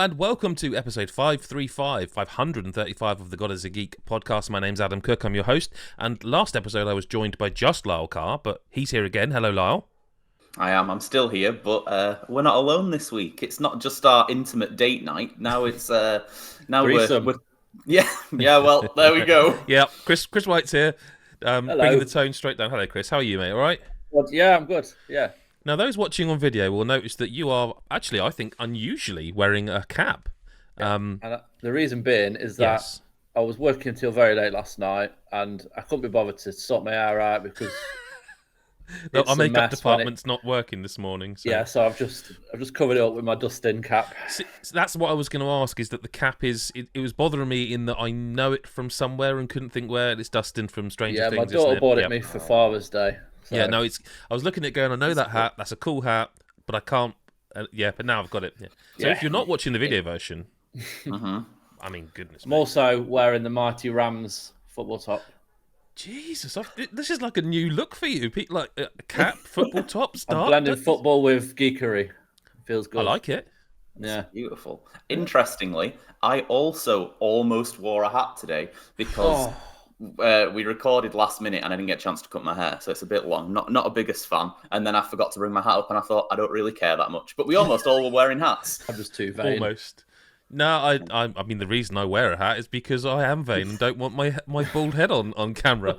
and welcome to episode 535 of the God is a Geek podcast. My name's Adam Cook, I'm your host, and last episode I was joined by just Lyle Carr, but he's here again. Hello, Lyle. I am. I'm still here, but we're not alone this week. It's not just our intimate date night. Now it's we're yeah. Well, there we go. Yeah, Chris White's here, Hello. bringing the tone straight down. Hello, Chris. How are you, mate? All right. Yeah, I'm good. Yeah. Now, those watching on video will notice that you are actually, I think, unusually wearing a cap. And the reason being is that Yes. I was working until very late last night, and I couldn't be bothered to sort my hair out because No, it's our a makeup mess when department's not working this morning. So. Yeah, so I've just covered it up with my dusting cap. So that's what I was going to ask, is that the cap is... It was bothering me in that I know it from somewhere and couldn't think where. It's Dustin from Stranger Yeah, Things, my daughter bought it Yep. me for Father's Day. So. Yeah, no, it's... I was looking at it going, I know that hat, that's a cool hat, but I can't... yeah, but now I've got it. Yeah. So Yeah. if you're not watching the video version... Uh-huh. I mean, goodness I'm me. also wearing the Mighty Rams football top. Jesus, this is like a new look for you. Like a cap, football top, I'm start. blending football with geekery. Feels good. I like it. Yeah. Beautiful. Interestingly, I also almost wore a hat today because we recorded last minute and I didn't get a chance to cut my hair, so it's a bit long. Not a biggest fan. And then I forgot to bring my hat up, and I thought I don't really care that much. But we almost all were wearing hats. I'm just too vain. Almost. No, I mean, the reason I wear a hat is because I am vain and don't want my bald head on camera.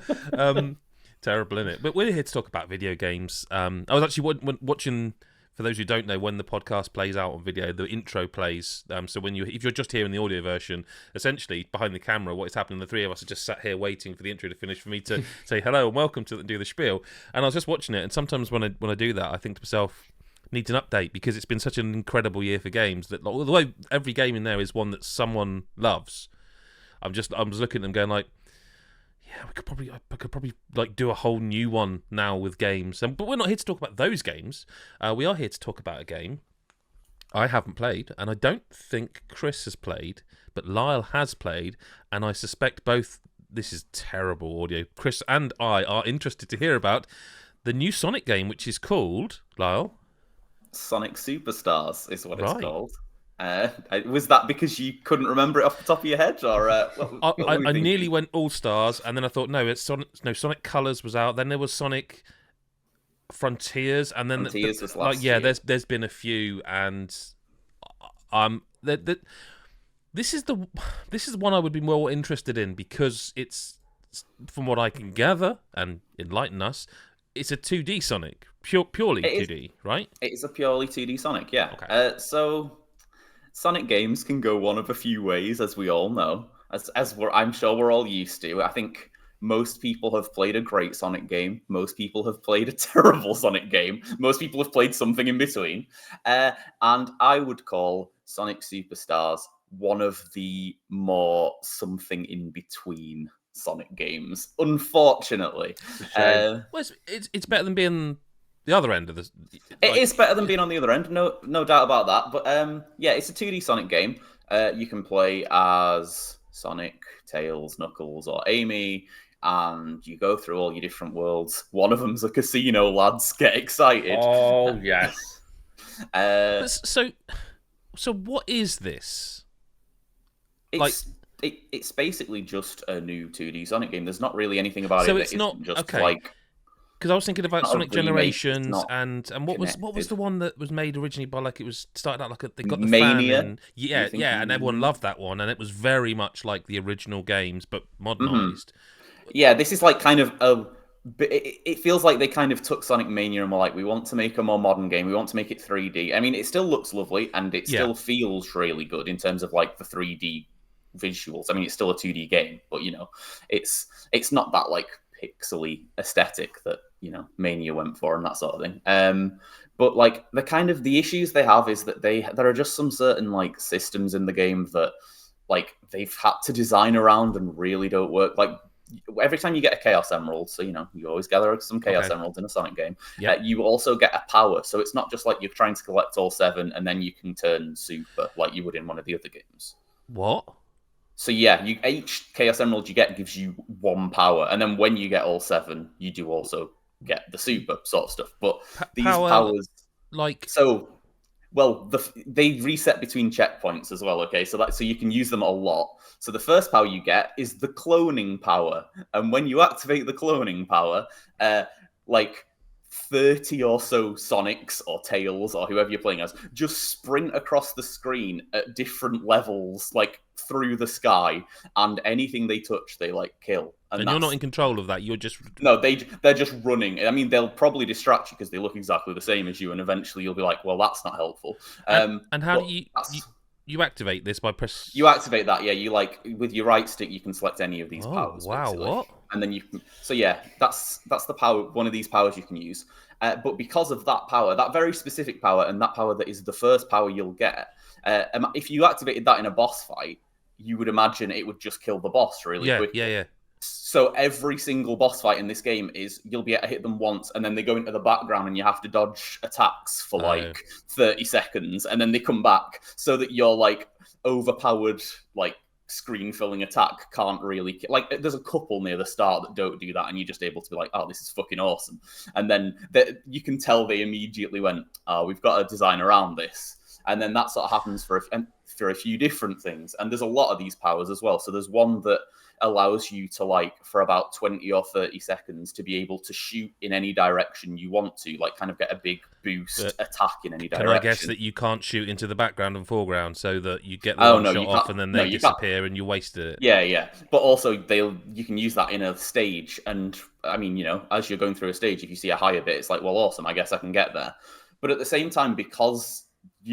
Terrible, innit? But we're here to talk about video games. I was actually watching, for those who don't know, when the podcast plays out on video, the intro plays. So if you're just hearing the audio version, essentially behind the camera, what is happening, the three of us are just sat here waiting for the intro to finish for me to say hello and welcome to do the spiel. And I was just watching it, and sometimes when I do that, I think to myself, needs an update, because it's been such an incredible year for games that, like, although every game in there is one that someone loves, I'm just looking at them going like, yeah, I could probably like do a whole new one now with games. But we're not here to talk about those games. We are here to talk about a game I haven't played, and I don't think Chris has played, but Lyle has played, and I suspect both. This is terrible audio. Chris and I are interested to hear about the new Sonic game, which is called, Lyle, Sonic Superstars is what it's Right. called. Was that because you couldn't remember it off the top of your head, or what were you I thinking? nearly went All Stars, and then I thought, no, it's Sonic Colors was out. Then there was Sonic Frontiers, and then Frontiers was last yeah, year. there's been a few, and this is the one I would be more interested in, because it's, from what I can gather and enlighten us, it's a 2D Sonic, purely It is. 2D, right? It's a purely 2D Sonic, yeah. Okay. So Sonic games can go one of a few ways, as we all know, I'm sure we're all used to. I think most people have played a great Sonic game. Most people have played a terrible Sonic game. Most people have played something in between. And I would call Sonic Superstars one of the more something in between Sonic games, unfortunately. Well, it's better than being the other end of this. It is better than being on the other end, no doubt about that. But yeah, it's a 2D Sonic game. You can play as Sonic, Tails, Knuckles, or Amy, and you go through all your different worlds. One of them's a casino, lads. Get excited. Oh, yes. So what is this? It's basically just a new 2D Sonic game. There's not really anything about So it it's that not- isn't just okay. like... Because I was thinking about Not a Sonic remake, Generations, it's not and what was connected. the one that was made originally by, like, it was started out like they got the Mania? fan, and yeah, thinking- and everyone loved that one, and it was very much like the original games but modernized. Yeah, this is like kind of a... It feels like they kind of took Sonic Mania and were like, we want to make a more modern game. We want to make it 3D. I mean, it still looks lovely, and it still feels really good in terms of like the 3D visuals. I mean, it's still a 2D game, but you know, it's not that like pixely aesthetic that, you know, Mania went for and that sort of thing. But like the issues they have is that there are just some certain like systems in the game that like they've had to design around and really don't work. Like every time you get a Chaos Emerald, so you know you always gather some Chaos Emeralds in a Sonic game. Yeah. You also get a power, so it's not just like you're trying to collect all 7 and then you can turn super like you would in one of the other games. What? So yeah, each Chaos Emerald you get gives you 1 power, and then when you get all 7, you do also get the super sort of stuff. But these power, powers, like, so Well, they reset between checkpoints as well. Okay, so you can use them a lot. So the first power you get is the cloning power, and when you activate the cloning power, like 30 or so Sonics or Tails or whoever you're playing as just sprint across the screen at different levels, like through the sky, and anything they touch, they like kill. And you're not in control of that. You're just no, they're just running. I mean, they'll probably distract you because they look exactly the same as you, and eventually you'll be like, well, that's not helpful. And how do you activate this by press? You activate that, yeah. You like with your right stick, you can select any of these powers. Wow, basically. what? And then you can. So yeah, that's the power. One of these powers you can use. But because of that power, that very specific power, and that power that is the first power you'll get, if you activated that in a boss fight, you would imagine it would just kill the boss really quickly. Yeah. So every single boss fight in this game is you'll be able to hit them once, and then they go into the background, and you have to dodge attacks for like 30 seconds, and then they come back, so that your like overpowered like screen filling attack can't really like. There's a couple near the start that don't do that, and you're just able to be like, oh, this is fucking awesome. And then you can tell they immediately went, oh, we've got to design around this. And then that sort of happens for a few different things. And there's a lot of these powers as well. So there's one that allows you to, like, for about 20 or 30 seconds to be able to shoot in any direction you want to, like kind of get a big boost attack in any direction. Can I guess that you can't shoot into the background and foreground so that you get the shot off and then they disappear and you wasted it? Yeah. But also you can use that in a stage. And I mean, you know, as you're going through a stage, if you see a higher bit, it's like, well, awesome, I guess I can get there. But at the same time, because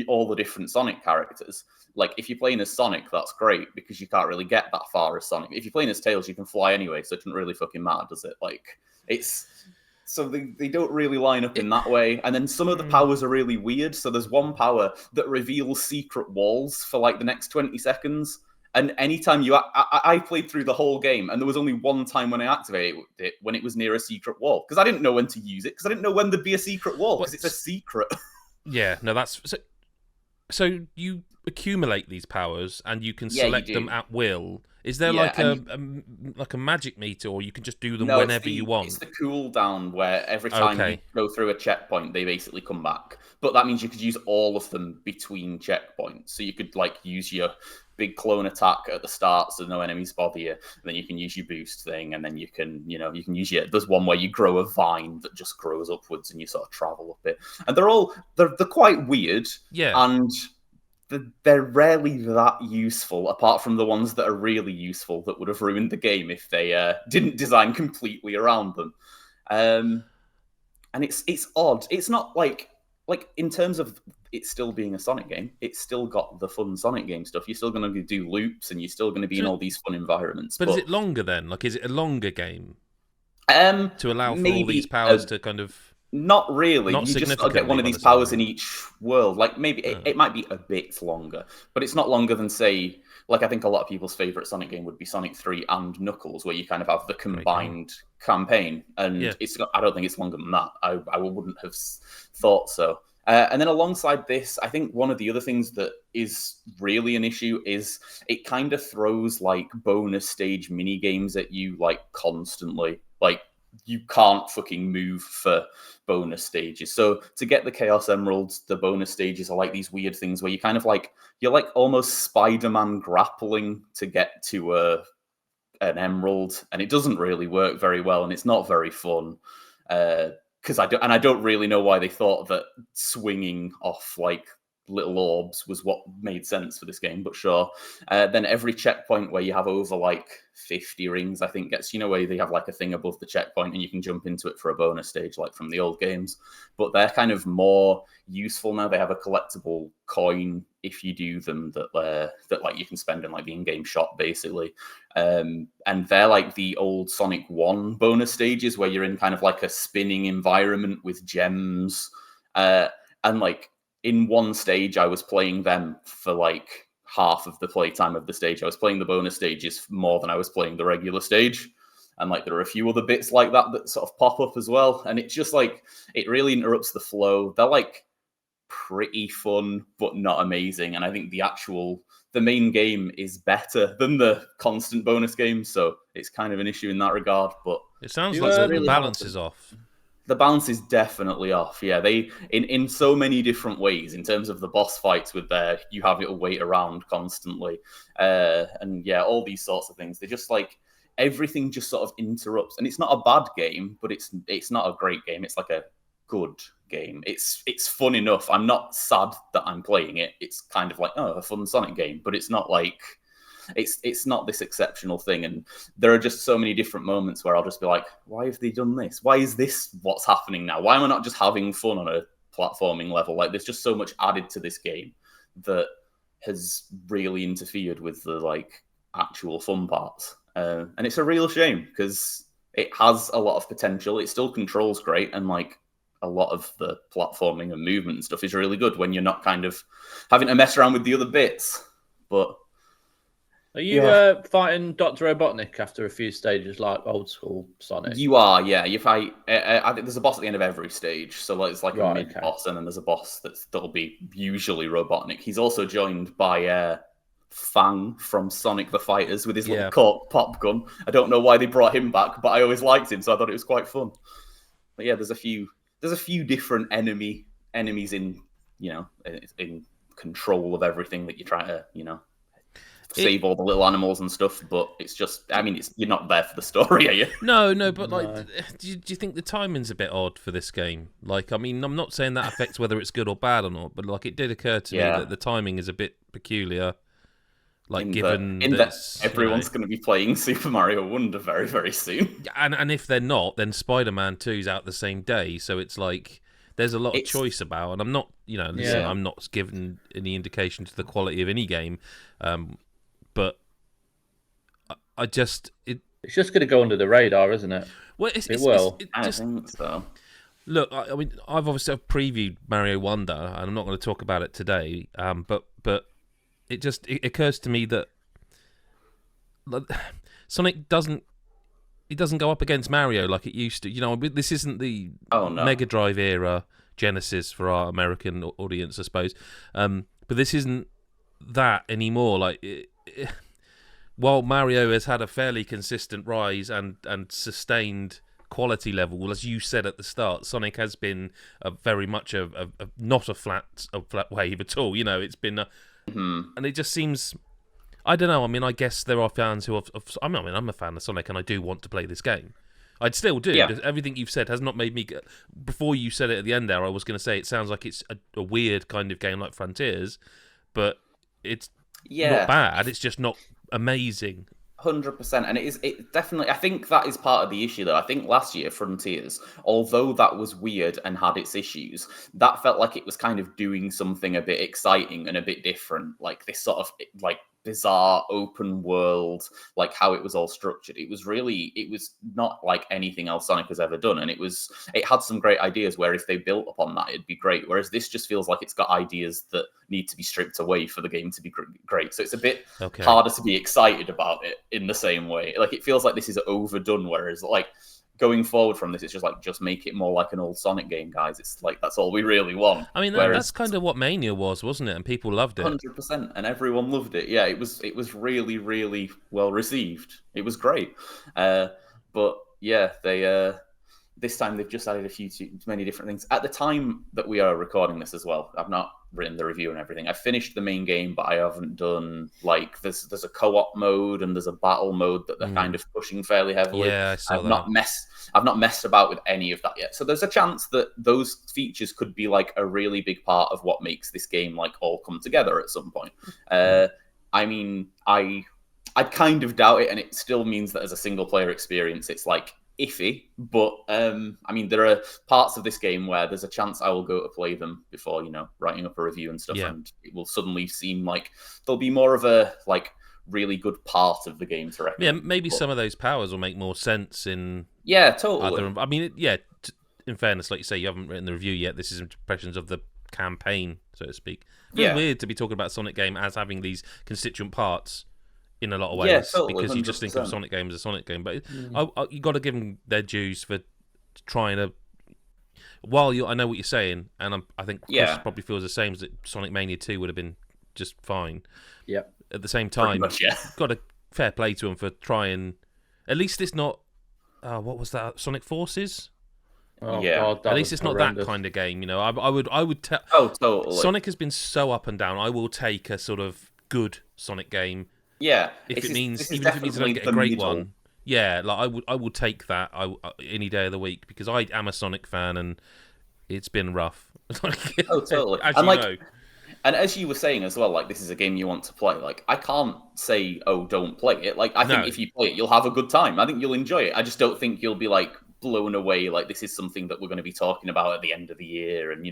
all the different Sonic characters, like if you're playing as Sonic, that's great because you can't really get that far as Sonic. If you're playing as Tails, you can fly anyway, so it doesn't really fucking matter, does it? Like so they don't really line up in that way. And then some of the powers are really weird. So there's one power that reveals secret walls for like the next 20 seconds. And anytime I played through the whole game, and there was only one time when I activated it, when it was near a secret wall, because I didn't know when to use it, because I didn't know when there'd be a secret wall, because it's a secret. Yeah, no, that's so you accumulate these powers and you can select them at will. Is there like a magic meter, or you can just do them whenever you want? It's the cooldown where every time you go through a checkpoint, they basically come back. But that means you could use all of them between checkpoints. So you could like use your big clone attack at the start so no enemies bother you. And then you can use your boost thing, and then you can use there's one where you grow a vine that just grows upwards and you sort of travel up it. And they're quite weird. Yeah. And they're rarely that useful, apart from the ones that are really useful that would have ruined the game if they didn't design completely around them. And it's odd. It's not like in terms of it still being a Sonic game, it's still got the fun Sonic game stuff. You're still going to do loops, and you're still going to be in all these fun environments. But is it longer then? Like, is it a longer game to allow for all these powers to kind of... Not really. You just got to get one of these powers in each world. Like maybe it might be a bit longer, but it's not longer than, say, like I think a lot of people's favorite Sonic game would be Sonic 3 and Knuckles, where you kind of have the combined campaign. And I don't think it's longer than that. I wouldn't have thought so. And then alongside this, I think one of the other things that is really an issue is it kind of throws like bonus stage mini games at you like constantly. Like, you can't fucking move for bonus stages. So to get the Chaos Emeralds, the bonus stages are like these weird things where you kind of like, you're like almost Spider-Man grappling to get to an emerald, and it doesn't really work very well, and it's not very fun. Because I don't really know why they thought that swinging off like little orbs was what made sense for this game, but sure. Then every checkpoint where you have over like 50 rings, I think gets, where they have like a thing above the checkpoint and you can jump into it for a bonus stage like from the old games. But they're kind of more useful now. They have a collectible coin if you do them that like you can spend in like the in-game shop basically. And they're like the old Sonic 1 bonus stages where you're in kind of like a spinning environment with gems. And like in one stage, I was playing them for like half of the playtime of the stage. I was playing the bonus stages more than I was playing the regular stage. And like there are a few other bits like that sort of pop up as well. And it's just like, it really interrupts the flow. They're like pretty fun, but not amazing. And I think the main game is better than the constant bonus game. So it's kind of an issue in that regard. But it sounds like the balance is off. The balance is definitely off. Yeah, they in so many different ways in terms of the boss fights with you have it wait around constantly, and yeah, all these sorts of things. They just like everything just sort of interrupts, and it's not a bad game, but it's not a great game. It's like a good game. It's fun enough. I'm not sad that I'm playing it. It's kind of like a fun Sonic game, but it's not like. It's not this exceptional thing, and there are just so many different moments where I'll just be like, why have they done this? Why is this what's happening now? Why am I not just having fun on a platforming level? Like, there's just so much added to this game that has really interfered with the like actual fun parts, and it's a real shame because it has a lot of potential. It still controls great, and like a lot of the platforming and movement and stuff is really good when you're not kind of having to mess around with the other bits, but. Are you fighting Dr. Robotnik after a few stages like old school Sonic? You are, yeah. You fight. I think there's a boss at the end of every stage, so it's like a mid boss, and then there's a boss that'll be usually Robotnik. He's also joined by Fang from Sonic the Fighters with his little cork pop gun. I don't know why they brought him back, but I always liked him, so I thought it was quite fun. But yeah, there's a few different enemies in in control of everything that you try to save all the little animals and stuff, but it's just, I mean, you're not there for the story, are you? No, but like, do you think the timing's a bit odd for this game? Like, I mean, I'm not saying that affects whether it's good or bad or not, but like, it did occur to me that the timing is a bit peculiar. Like, given that everyone's going to be playing Super Mario Wonder very, very soon, and if they're not, then Spider-Man 2's out the same day, so it's like there's a lot of choice about, and I'm not, I'm not giving any indication to the quality of any game. But it's just going to go under the radar, isn't it? Well, I think so. Look, I mean, I've obviously previewed Mario Wonder, and I'm not going to talk about it today. But it occurs to me that Sonic doesn't go up against Mario like it used to. This isn't the Mega Drive era Genesis for our American audience, I suppose. But this isn't that anymore. Like. While Mario has had a fairly consistent rise and sustained quality level, as you said at the start, Sonic has been very much not a flat wave at all. It's been, and it just seems, I don't know. I mean, I guess there are fans who I'm a fan of Sonic, and I do want to play this game. I'd still do. Yeah. Everything you've said has not made me. Before you said it at the end there, I was going to say it sounds like it's a weird kind of game like Frontiers, but it's. Not bad. It's just not amazing. 100%, and it definitely. I think that is part of the issue, though. I think last year Frontiers, although that was weird and had its issues, that felt like it was kind of doing something a bit exciting and a bit different, like this sort of like bizarre open world, like how it was all structured. It was not like anything else Sonic has ever done, and it had some great ideas where if they built upon that, it'd be great. Whereas this just feels like it's got ideas that need to be stripped away for the game to be great. So it's a bit harder to be excited about it in the same way. Like, it feels like this is overdone, whereas like going forward from this, it's just make it more like an old Sonic game, guys. It's like, that's all we really want. I mean, that's kind of what Mania was, wasn't it? And people loved it. 100%, and everyone loved it. Yeah, it was really, really well received. It was great. But yeah, they this time they've just added too many different things. At the time that we are recording this as well, I've not written the review and everything. I finished the main game, but I haven't done, like, there's a co-op mode and there's a battle mode that they're kind of pushing fairly heavily. Yeah, I saw that. I've not messed about with any of that yet. So there's a chance that those features could be like a really big part of what makes this game like all come together at some point. I mean, I kind of doubt it, and it still means that as a single player experience, it's like iffy. But I mean, there are parts of this game where there's a chance I will go to play them before, writing up a review and stuff, and it will suddenly seem like there'll be more of a like really good part of the game to reckon. Yeah, maybe some of those powers will make more sense in. Yeah, totally. I mean, in fairness, like you say, you haven't written the review yet. This is impressions of the campaign, so to speak. It's weird to be talking about Sonic game as having these constituent parts in a lot of ways, because you just think of Sonic game as a Sonic game. But you got to give them their dues for trying to. I know what you're saying, and I think Chris probably feels the same, as that Sonic Mania 2 would have been just fine. Yep. At the same time, got a fair play to them for trying. At least it's not. What was that? Sonic Forces? Oh Yeah. God, that At least was it's not horrendous. that kind of game, you know. I would tell. Oh, totally. Sonic has been so up and down. I will take a sort of good Sonic game Yeah. if it means, this is even if it means I don't definitely get a the great middle. one. Yeah, like I will take that any day of the week because I am a Sonic fan and it's been rough. Oh, totally. As And you like, know. and as you were saying as well, like this is a game you want to play. Like I can't say, oh, don't play it. Like I think No. if you play it, you'll have a good time. I think you'll enjoy it. I just don't think you'll be like blown away. Like this is something that we're going to be talking about at the end of the year, and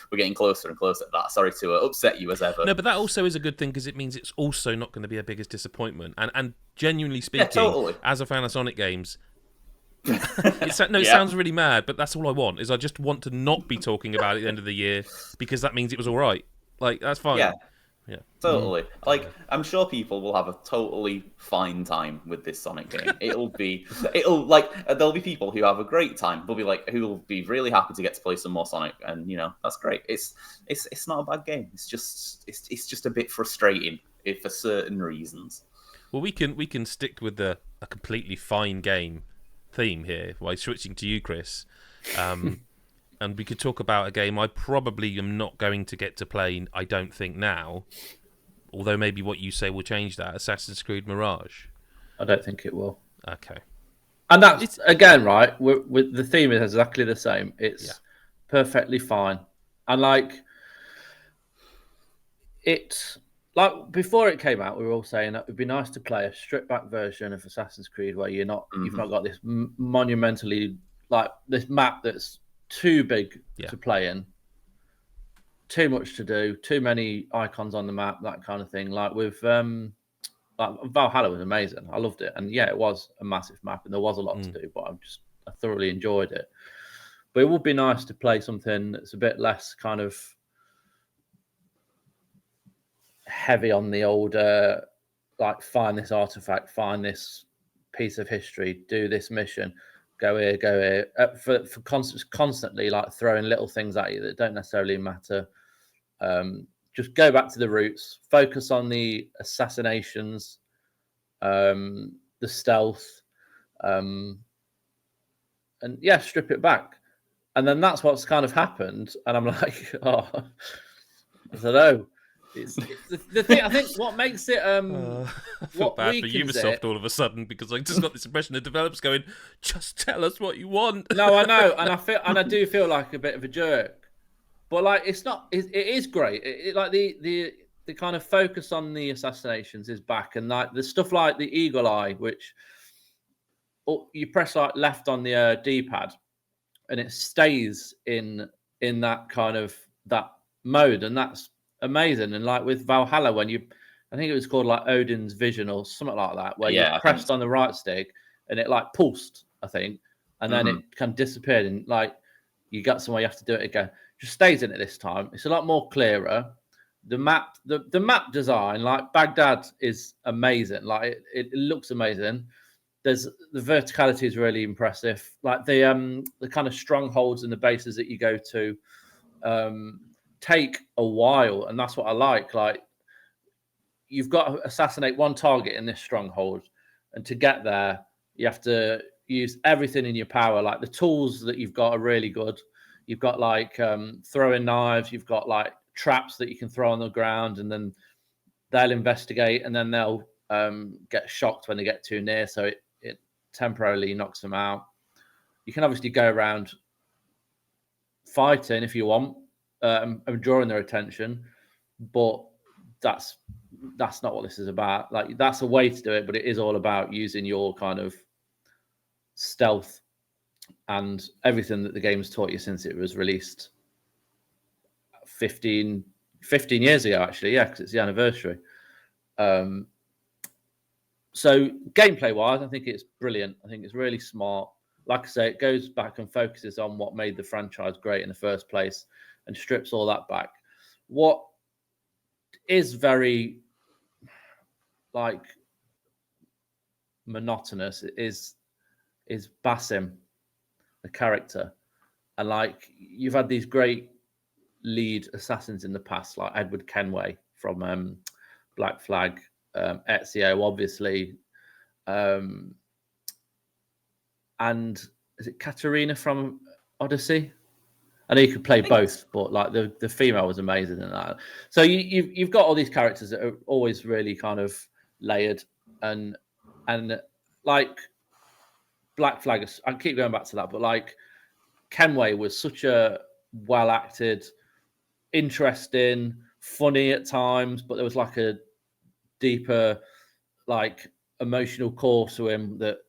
we're getting closer and closer to that. Sorry to upset you as ever. No, but that also is a good thing because it means it's also not going to be a biggest disappointment. And genuinely speaking, totally. as a fan of Sonic games, it sounds really mad, but that's all I want. Is I just want to not be talking about it at the end of the year because that means it was all right. Like that's fine. Yeah. Yeah. Totally. Like, I'm sure people will have a totally fine time with this Sonic game. There'll be people who have a great time. They'll be like, who will be really happy to get to play some more Sonic, and that's great. It's not a bad game. It's just a bit frustrating for certain reasons. Well, we can stick with a completely fine game theme here by switching to you, Chris. And we could talk about a game I probably am not going to get to play, I don't think, now. Although maybe what you say will change that. Assassin's Creed Mirage. I don't think it will. Okay. And that's, again, right, with the theme is exactly the same. It's perfectly fine. And, before it came out, we were all saying that it would be nice to play a stripped-back version of Assassin's Creed where you've not got this monumentally, this map that's too big to play in, too much to do, too many icons on the map, that kind of thing. Like with Valhalla was amazing. I loved it, and it was a massive map, and there was a lot to do. But I thoroughly enjoyed it. But it would be nice to play something that's a bit less kind of heavy on the old, find this artifact, find this piece of history, do this mission. Go here, for constantly throwing little things at you that don't necessarily matter. Just go back to the roots, focus on the assassinations, the stealth, and strip it back. And then that's what's kind of happened. And I'm like, I don't know. It's the thing. I think what makes it. I feel bad for Ubisoft all of a sudden because I just got this impression the developers going, "Just tell us what you want." No, I know, and I do feel like a bit of a jerk, but it's not. It is great. The kind of focus on the assassinations is back, and the stuff like the eagle eye, which you press left on the D-pad, and it stays in that kind of that mode, and that's amazing. And with Valhalla, when I think it was called Odin's Vision or something like that, where you pressed on the right stick and it pulsed, I think, and then it kind of disappeared, and you got somewhere you have to do it again. Just stays in it this time. It's a lot more clearer. The map, the map design, Baghdad is amazing. It looks amazing. The verticality is really impressive. The kind of strongholds and the bases that you go to take a while, and that's what I like. You've got to assassinate one target in this stronghold, and to get there, you have to use everything in your power. The tools that you've got are really good. You've got throwing knives. You've got traps that you can throw on the ground, and then they'll investigate, and then they'll get shocked when they get too near, so it temporarily knocks them out. You can obviously go around fighting if you want, and drawing their attention, but that's not what this is about. That's a way to do it, but it is all about using your kind of stealth and everything that the game's taught you since it was released 15 years ago, actually, because it's the anniversary. So gameplay wise, I think it's brilliant. I think it's really smart. Like I say, it goes back and focuses on what made the franchise great in the first place and strips all that back. What is very monotonous is Basim, the character. And you've had these great lead assassins in the past, like Edward Kenway from Black Flag, Ezio, obviously, and is it Katarina from Odyssey. I know you could play both, but like the female was amazing in that. So you've got all these characters that are always really kind of layered and like Black Flag. I keep going back to that, but like Kenway was such a well acted, interesting, funny at times, but there was like a deeper, like emotional core to him that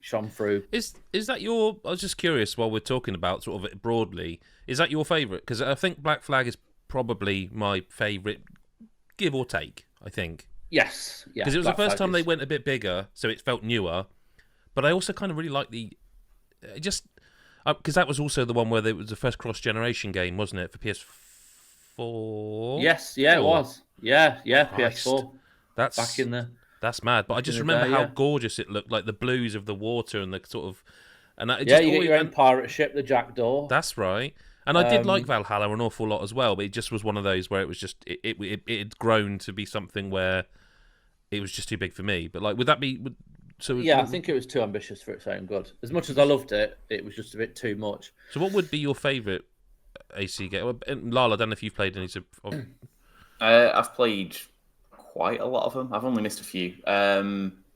shone through. Is that your? I was just curious. While we're talking about sort of it broadly, is that your favourite? Because I think Black Flag is probably my favourite, give or take. I think. Yes, yeah. Because it was the first time they went a bit bigger, so it felt newer. But I also kind of really like the, because that was also the one where it was the first cross-generation game, wasn't it, for PS4? Yes, yeah, it was. Yeah, Christ. PS4. That's back in the. That's mad. But I just remember how gorgeous it looked, like the blues of the water and the sort of, and that, you get your own pirate ship, the Jackdaw. That's right. And I did like Valhalla an awful lot as well, but it just was one of those where it was just it had grown to be something where it was just too big for me. But like, would that be? I think it was too ambitious for its own good. As much as I loved it, it was just a bit too much. So, what would be your favourite AC game? Lyle, I don't know if you've played any. I've played quite a lot of them. I've only missed a few.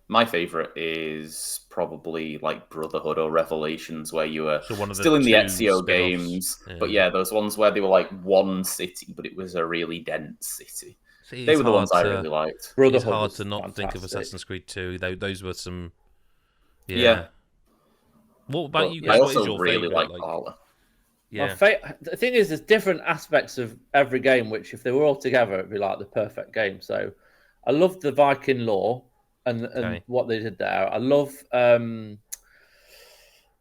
My favourite is probably like Brotherhood or Revelations, where you were still in the Ezio games. Yeah. But yeah, those ones where they were like one city, but it was a really dense city. See, they were the ones I really liked. It's hard to not think of Assassin's Creed 2. Those were some... Yeah. What about you guys? I also really like Valhalla. Yeah. The thing is, there's different aspects of every game, which if they were all together, it'd be like the perfect game. So I love the Viking lore and what they did there. I love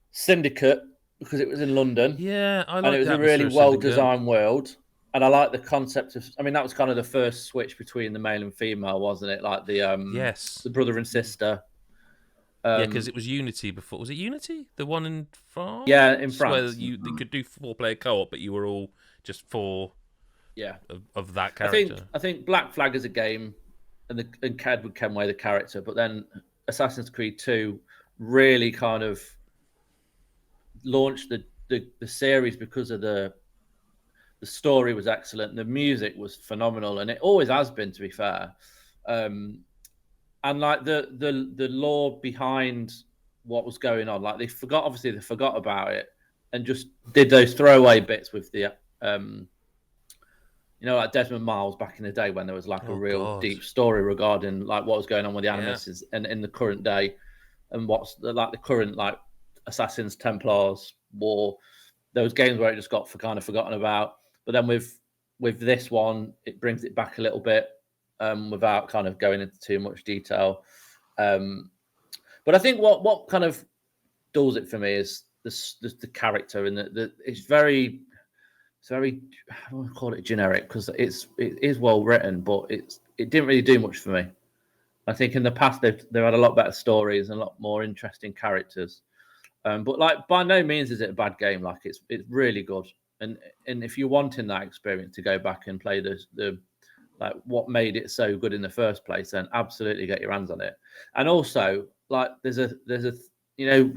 Syndicate because it was in London. Yeah, I like and it was a really well-designed world. And I like the concept of. I mean, that was kind of the first switch between the male and female, wasn't it? Like the the brother and sister. Yeah, because it was Unity before. Was it Unity? The one in France? Yeah, in France. Where you could do 4-player co-op, but you were all just four. Yeah. Of that character. I think Black Flag is a game, and Edward Kenway the character, but then Assassin's Creed 2 really kind of launched the series because of the story was excellent, the music was phenomenal, and it always has been, to be fair. And like the lore behind what was going on, like they forgot about it and just did those throwaway bits with the like Desmond Miles back in the day when there was like a real deep story regarding like what was going on with the Animus and in the current day and what's the current like Assassins, Templars war. Those games where it just got forgotten about. But then with this one, it brings it back a little bit without kind of going into too much detail. But I think what kind of dulls it for me is the character and it's very I don't want to call it generic because it is well written, but it didn't really do much for me. I think in the past they've had a lot better stories and a lot more interesting characters. But like by no means is it a bad game. Like it's really good. And if you're wanting that experience to go back and play the like what made it so good in the first place, then absolutely get your hands on it. And also, like there's a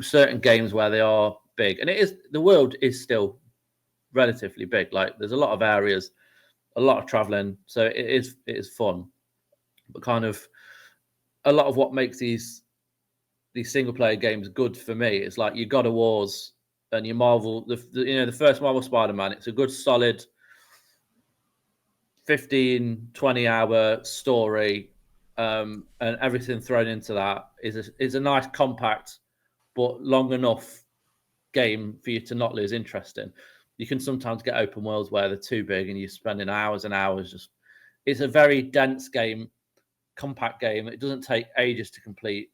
certain games where they are big, and the world is still relatively big. Like there's a lot of areas, a lot of traveling, so it is fun. But kind of a lot of what makes these single player games good for me is like your God of Wars and your Marvel, the first Marvel Spider-Man. It's a good solid 15-20 hour story, and everything thrown into that is a nice compact but long enough game for you to not lose interest in. You can sometimes get open worlds where they're too big and you're spending hours and hours. It's a very dense game, compact game. It doesn't take ages to complete.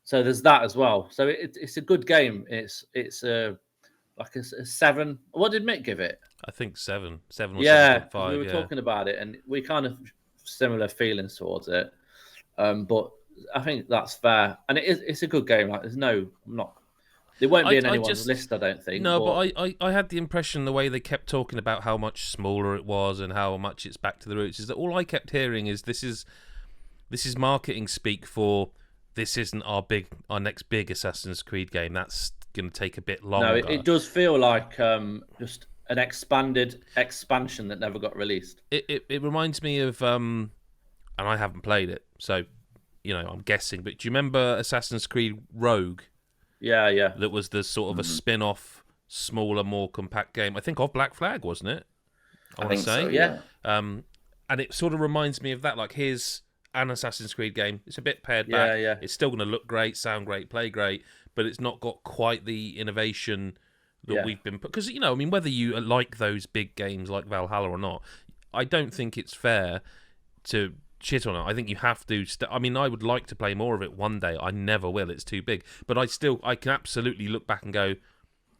So there's that as well. So it's a good game. It's a 7. What did Mick give it? I think 7 or 7.5. We were talking about it, and we kind of similar feelings towards it. But I think that's fair, and it's a good game. Like there won't be in anyone's list, I don't think. No, but I had the impression the way they kept talking about how much smaller it was and how much it's back to the roots is that all I kept hearing is this is marketing speak for this isn't our next big Assassin's Creed game. That's going to take a bit No, longer. it does feel like just an expanded expansion that never got released. It reminds me of, and I haven't played it, so I'm guessing. But do you remember Assassin's Creed Rogue? Yeah. That was the sort of a spin-off, smaller, more compact game. I think of Black Flag, wasn't it? I think so, yeah. And it sort of reminds me of that. Like, here's an Assassin's Creed game. It's a bit pared back. Yeah. It's still going to look great, sound great, play great, but it's not got quite the innovation that we've been... Because, whether you like those big games like Valhalla or not, I don't think it's fair to shit on it. I think you have to... I would like to play more of it one day. I never will. It's too big. But I can absolutely look back and go,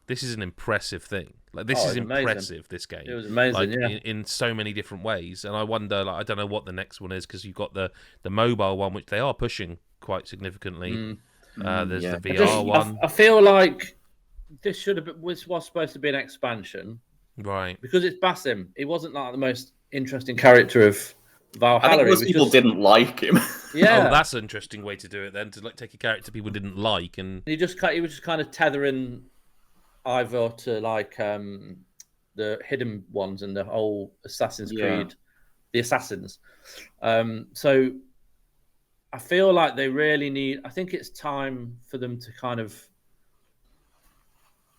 this is an impressive thing. Like, this is impressive, amazing. This game. It was amazing, in so many different ways. And I wonder, I don't know what the next one is, because you've got the mobile one, which they are pushing quite significantly. There's the VR one. I feel like this should have been, was supposed to be an expansion. Right. Because it's Basim. He wasn't like the most interesting character of Valhalla. I think most people didn't like him. Yeah. Oh, that's an interesting way to do it then, to take a character people didn't like and... He was just kind of tethering Ivor to the hidden ones and the whole Assassin's Creed, the assassins. So I feel like they really need... I think it's time for them to kind of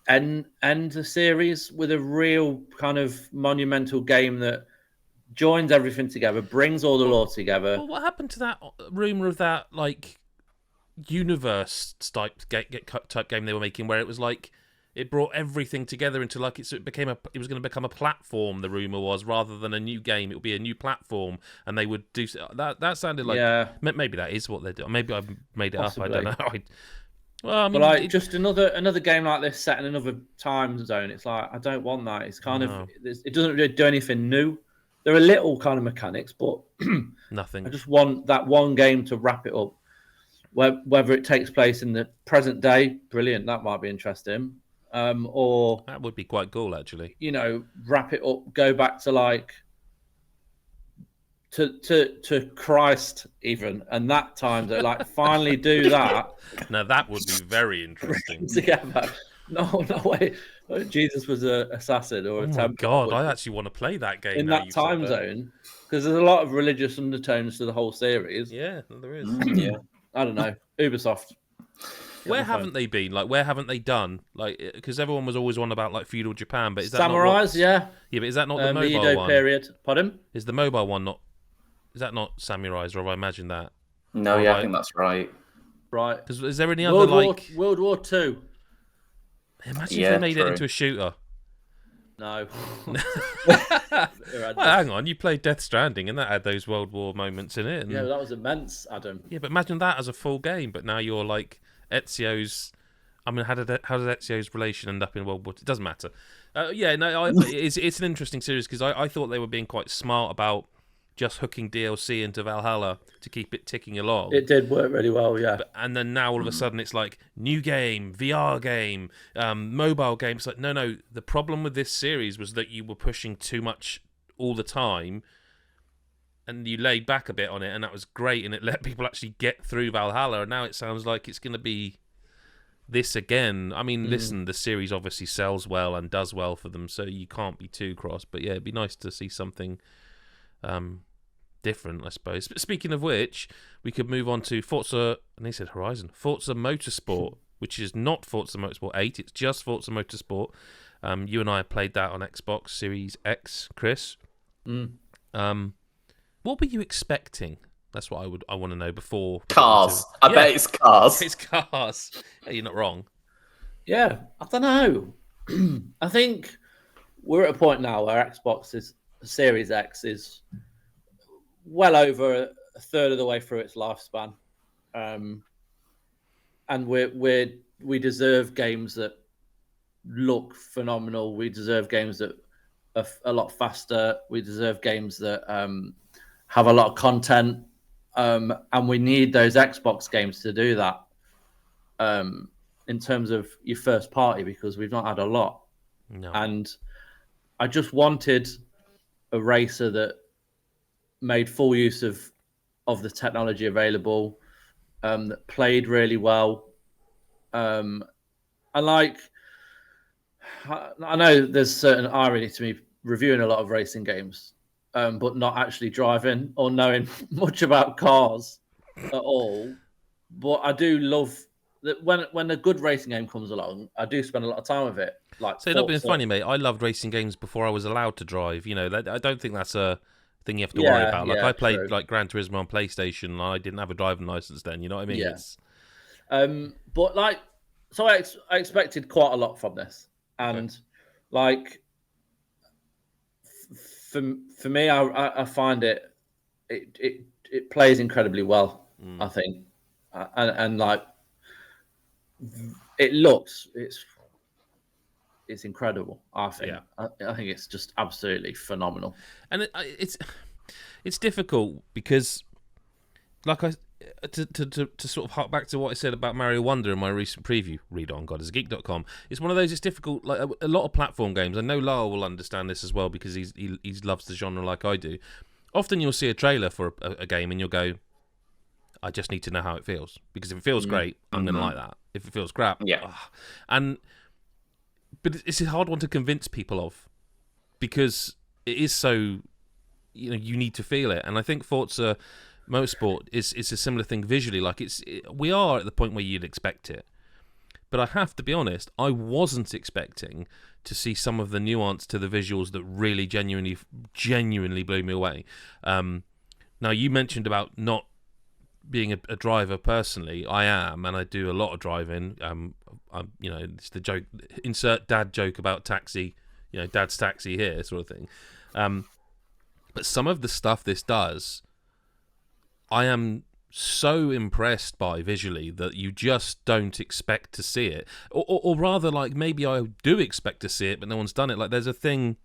end the series with a real kind of monumental game that joins everything together, brings all the lore together. Well, what happened to that rumour of that, universe type game they were making, where it was like... It brought everything together into it was going to become a platform. The rumor was, rather than a new game, it would be a new platform, and they would do that. That sounded like maybe that is what they're doing. Maybe I've made it Possibly. up. I don't know. Just another game like this set in another time zone. It's like, I don't want that. It's kind of, it doesn't really do anything new. There are little kind of mechanics, but nothing. I just want that one game to wrap it up. Whether it takes place in the present day, brilliant. That might be interesting. Or that would be quite cool, actually. Wrap it up, go back to to Christ even, and that time to finally do that. Now that would be very interesting. Together, no way. Jesus was an assassin or a temple. Oh God, I actually want to play that game in that time zone, because there's a lot of religious undertones to the whole series. Yeah, there is. I don't know. Ubisoft. Where haven't they been? Where haven't they done? Because everyone was always on about feudal Japan, but is that Samurais? Yeah, but is that not the mobile Edo one? period. Pardon? Is the mobile one not? Is that not Samurais, or have I imagined that? No, I think that's right. Right. Is there any other World War II? Imagine if they made it into a shooter. No. Well, hang on, you played Death Stranding, and that had those World War moments in it. Yeah, that was immense, Adam. Yeah, but imagine that as a full game. But now you're Ezio's. I mean, how did Ezio's relation end up in World War II? It doesn't matter. It's an interesting series, because I thought they were being quite smart about just hooking DLC into Valhalla to keep it ticking along. It did work really well, yeah. And then now all of a sudden it's new game, VR game, mobile game. It's no. The problem with this series was that you were pushing too much all the time, and you laid back a bit on it, and that was great, and it let people actually get through Valhalla. And now it sounds like it's going to be this again. I mean, listen, the series obviously sells well and does well for them, so you can't be too cross. But yeah, it'd be nice to see something different, I suppose. But speaking of which, we could move on to Forza, and they said Horizon, Forza Motorsport, which is not Forza Motorsport 8, it's just Forza Motorsport. You and I played that on Xbox Series X, Chris. What were you expecting? That's what I want to know before. Cars. I bet it's cars. It's cars. Yeah, you're not wrong. Yeah, I don't know. I think we're at a point now where Xbox Series X is well over a third of the way through its lifespan, and we deserve games that look phenomenal. We deserve games that are a lot faster. We deserve games that have a lot of content, and we need those Xbox games to do that. In terms of your first party, because we've not had a lot. No. And I just wanted a racer that made full use of the technology available, that played really well, and And like, I know there's certain irony to me reviewing a lot of racing games, but not actually driving or knowing much about cars at all. But I do love that when a good racing game comes along, I do spend a lot of time with it. Like, So not being funny, mate. I loved racing games before I was allowed to drive. You know, I don't think that's a thing you have to worry about. Like, I played true. like Gran Turismo on PlayStation, and I didn't have a driving license then. You know what I mean? Yeah. But like, so I expected quite a lot from this, and like, for me, I find it plays incredibly well. I think, and like, it's incredible. I think. Yeah. I think it's just absolutely phenomenal. And it's difficult because, like to sort of hark back to what I said about Mario Wonder in my recent preview, read on godisgeek.com. It's one of those. It's difficult. Like a lot of platform games. I know Lyle will understand this as well because he loves the genre like I do. Often you'll see a trailer for a game and you'll go, I just need to know how it feels, because if it feels great, I'm going to like that. If it feels crap, but it's a hard one to convince people of, because it is so, you need to feel it. And I think Forza Motorsport is a similar thing visually. Like we are at the point where you'd expect it, but I have to be honest, I wasn't expecting to see some of the nuance to the visuals that really genuinely blew me away. Now, you mentioned about not being a driver personally. I am, and I do a lot of driving. It's the joke, insert dad joke about taxi, dad's taxi here sort of thing. But some of the stuff this does, I am so impressed by visually that you just don't expect to see it. Or rather, like, maybe I do expect to see it, but no one's done it. Like, there's a thing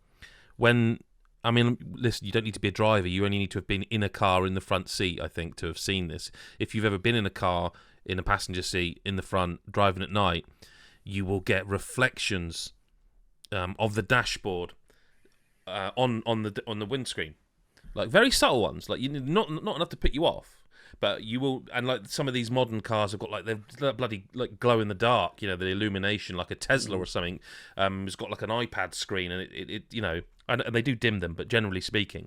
when... I mean, listen, you don't need to be a driver. You only need to have been in a car in the front seat, I think, to have seen this. If you've ever been in a car in a passenger seat in the front, driving at night, you will get reflections of the dashboard on the windscreen, like very subtle ones, like not enough to put you off, but you will. And like some of these modern cars have got like they're bloody like glow in the dark, the illumination, like a Tesla or something. Has got like an iPad screen, and it and they do dim them, but generally speaking,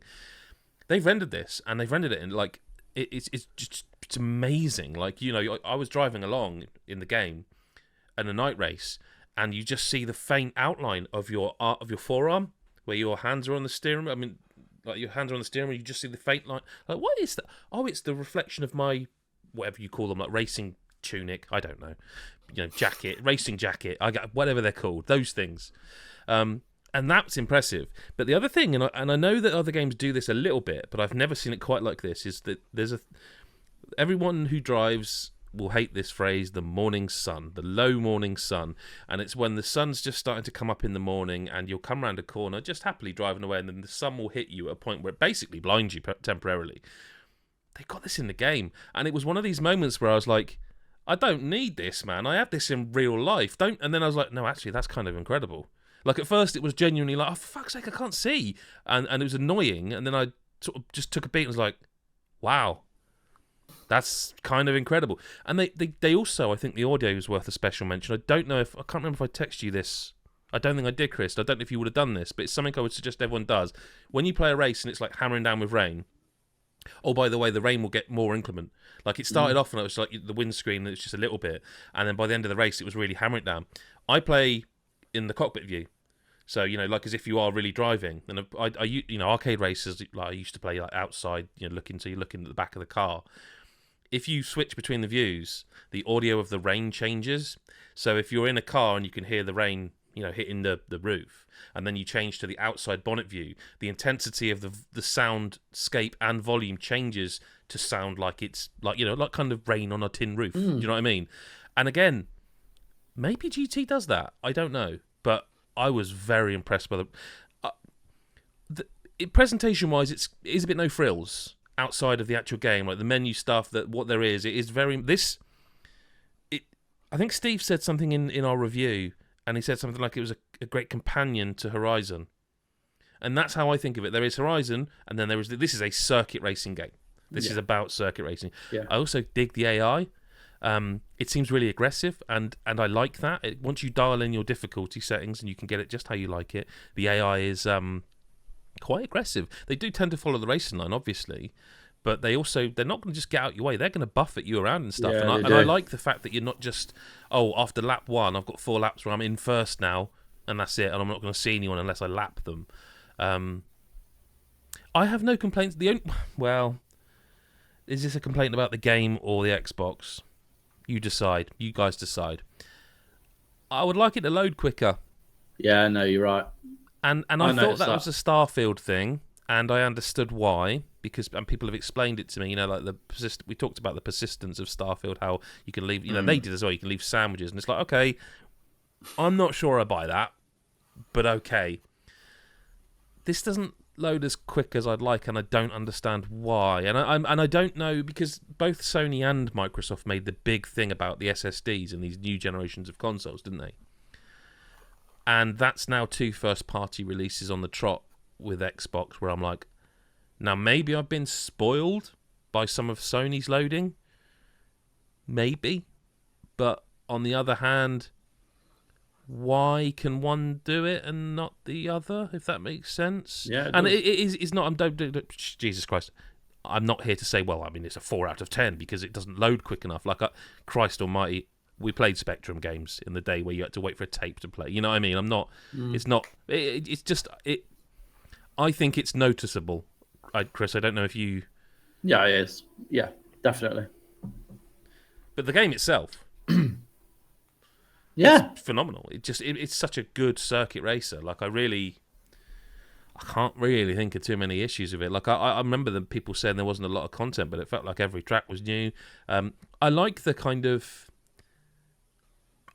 they've rendered this, and they've rendered it in like it's amazing. Like I was driving along in the game, in a night race, and you just see the faint outline of your forearm where your hands are on the steering. I mean, like your hands are on the steering wheel, you just see the faint line. Like, what is that? Oh, it's the reflection of my whatever you call them, like racing tunic. I don't know, jacket, racing jacket. I got whatever they're called. Those things. And that's impressive. But the other thing, and I know that other games do this a little bit, but I've never seen it quite like this, is that everyone who drives will hate this phrase, the morning sun, the low morning sun. And it's when the sun's just starting to come up in the morning and you'll come around a corner just happily driving away, and then the sun will hit you at a point where it basically blinds you temporarily. They got this in the game. And it was one of these moments where I was like, I don't need this, man. I have this in real life. And then I was like, no, actually, that's kind of incredible. Like, at first, it was genuinely like, oh, for fuck's sake, I can't see. And it was annoying. And then I sort of just took a beat and was like, wow, that's kind of incredible. And they also, I think the audio is worth a special mention. I can't remember if I texted you this. I don't think I did, Chris. I don't know if you would have done this, but it's something I would suggest everyone does. When you play a race and it's like hammering down with rain, oh, by the way, the rain will get more inclement. Like, it started off and it was like the windscreen, and it's just a little bit. And then by the end of the race, it was really hammering down. I play in the cockpit view, so like as if you are really driving. And I arcade races, like I used to play like outside, looking at the back of the car. If you switch between the views, the audio of the rain changes. So if you're in a car and you can hear the rain, hitting the roof, and then you change to the outside bonnet view, the intensity of the soundscape and volume changes to sound like it's like like kind of rain on a tin roof. Do you know what I mean? And again, maybe GT does that. I don't know, but I was very impressed by presentation-wise. It is a bit no frills outside of the actual game, like the menu stuff. That what there is, it is very I think Steve said something in our review, and he said something like it was a great companion to Horizon, and that's how I think of it. There is Horizon, and then this is a circuit racing game. This is about circuit racing. Yeah. I also dig the AI. It seems really aggressive, and I like that. Once you dial in your difficulty settings and you can get it just how you like it, the AI is quite aggressive. They do tend to follow the racing line, obviously, but they're not going to just get out your way. They're going to buffet you around and stuff. Yeah, and I like the fact that you're not just, after lap 1, I've got 4 laps where I'm in first now, and that's it, and I'm not going to see anyone unless I lap them. I have no complaints. Is this a complaint about the game or the Xbox? You decide. You guys decide. I would like it to load quicker. Yeah, no, you're right. And I thought that was a Starfield thing, and I understood why, because people have explained it to me. Like we talked about the persistence of Starfield, how you can leave. They did as well. You can leave sandwiches, and it's like, okay, I'm not sure I buy that, but okay. This doesn't load as quick as I'd like, and I don't understand why. And I don't know, because both Sony and Microsoft made the big thing about the SSDs in these new generations of consoles, didn't they? And that's now 2 first-party releases on the trot with Xbox, where I'm like, now maybe I've been spoiled by some of Sony's loading, maybe, but on the other hand, why can one do it and not the other, if that makes sense? Yeah, and it's not. Jesus Christ, I'm not here to say, well, I mean, it's a 4 out of 10 because it doesn't load quick enough. Christ Almighty, we played Spectrum games in the day where you had to wait for a tape to play. You know what I mean? I'm not. It's not. It's just. I think it's noticeable. Chris, I don't know if you. Yeah, it is. Yeah, definitely. But the game itself. Yeah, it's phenomenal. It's such a good circuit racer. I can't really think of too many issues with it. I remember the people saying there wasn't a lot of content, but it felt like every track was new. I like the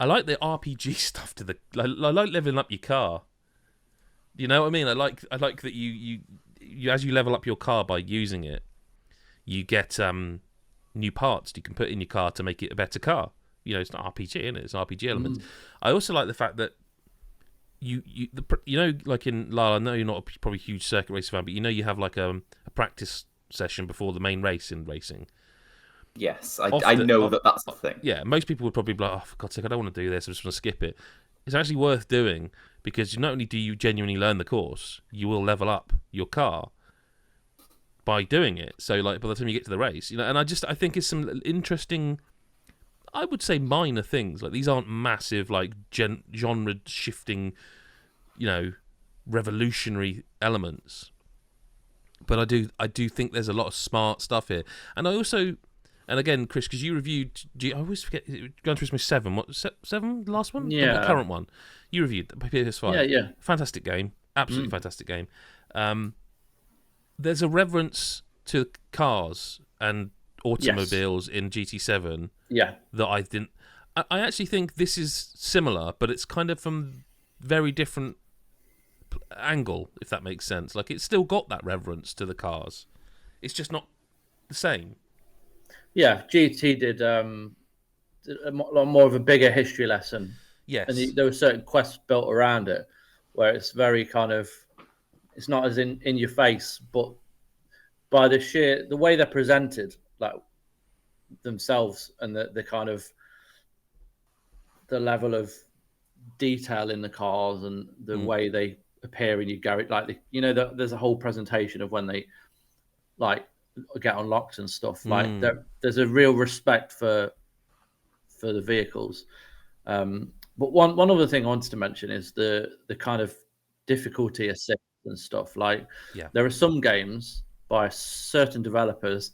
RPG stuff I like leveling up your car. You know what I mean? I like that you as you level up your car by using it, you get new parts you can put in your car to make it a better car. It's not RPG, isn't it? It's RPG elements. I also like the fact that like in Lyle, I know you're not probably a huge circuit racer fan, but you have like a practice session before the main race in racing. Yes, I know that's the thing. Yeah, most people would probably be like, oh, for God's sake, I don't want to do this, I just want to skip it. It's actually worth doing, because not only do you genuinely learn the course, you will level up your car by doing it. So by the time you get to the race, and I think it's some interesting, I would say minor things. These aren't massive, genre shifting, revolutionary elements. But I do think there's a lot of smart stuff here. And I also, and again, Chris, because you reviewed, I always forget, Gran Turismo 7, what, 7, the last one? Yeah. The current one. You reviewed PS5. Yeah. Fantastic game. Absolutely fantastic game. There's a reverence to cars and automobiles in GT7 that I didn't. I actually think this is similar, but it's kind of from very different angle, if that makes sense. It's still got that reverence to the cars. It's just not the same. Yeah, GT did a lot more of a bigger history lesson. Yes. And there were certain quests built around it where it's very kind of, it's not as in your face, but by the way they're presented, themselves, and the kind of the level of detail in the cars and the way they appear in your garage. There's a whole presentation of when they get unlocked and stuff. There's a real respect for the vehicles. But one other thing I wanted to mention is the kind of difficulty assist and stuff. There are some games by certain developers